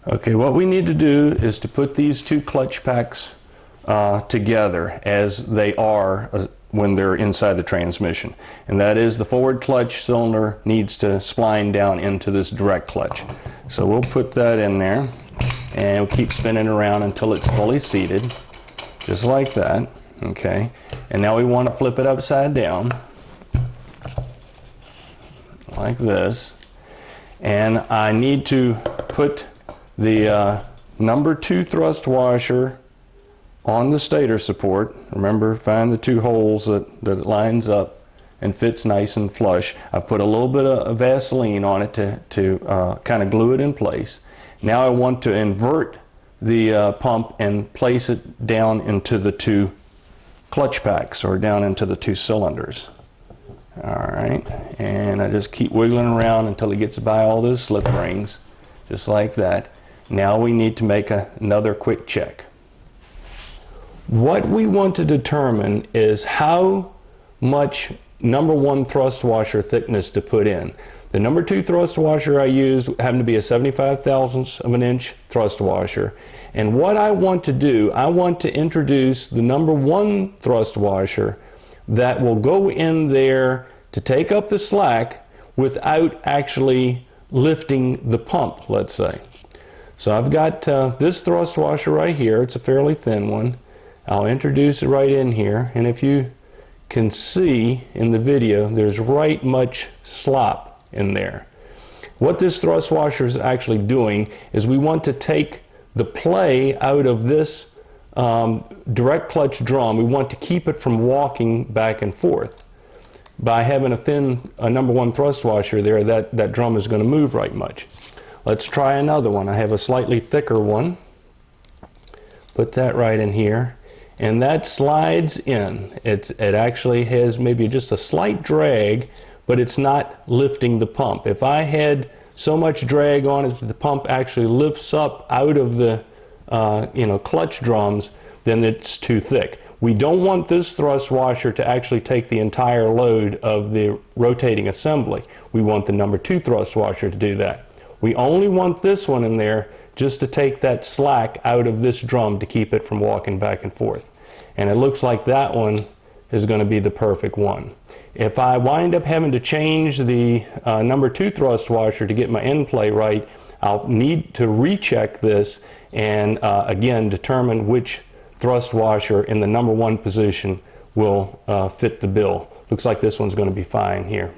Okay, what we need to do is to put these two clutch packs together as they are when they're inside the transmission. And that is, the forward clutch cylinder needs to spline down into this direct clutch. So we'll put that in there and we'll keep spinning around until it's fully seated, just like that. Okay, and now we want to flip it upside down like this, and I need to put the number 2 thrust washer on the stator support. Remember, find the 2 holes that it lines up and fits nice and flush. I've put a little bit of Vaseline on it to kind of glue it in place. Now I want to invert the pump and place it down into the 2 clutch packs, or down into the 2 cylinders. Alright, and I just keep wiggling around until it gets by all those slip rings, just like that. Now we need to make another quick check. What we want to determine is how much number 1 thrust washer thickness to put in. The number 2 thrust washer I used happened to be a 75 thousandths of an inch thrust washer. And what I want to do, I want to introduce the number 1 thrust washer that will go in there to take up the slack without actually lifting the pump, let's say. So I've got this thrust washer right here. It's a fairly thin one. I'll introduce it right in here, and if you can see in the video, there's right much slop in there. What this thrust washer is actually doing is we want to take the play out of this direct clutch drum. We want to keep it from walking back and forth. By having a thin number 1 thrust washer there, that drum is going to move right much. Let's try another one. I have a slightly thicker one. Put that right in here, and that slides in. It actually has maybe just a slight drag, but it's not lifting the pump. If I had so much drag on it that the pump actually lifts up out of the clutch drums, then it's too thick. We don't want this thrust washer to actually take the entire load of the rotating assembly. We want the number 2 thrust washer to do that. We only want this one in there just to take that slack out of this drum to keep it from walking back and forth. And it looks like that one is going to be the perfect one. If I wind up having to change the number 2 thrust washer to get my end play right, I'll need to recheck this and again determine which thrust washer in the number 1 position will fit the bill. Looks like this one's going to be fine here.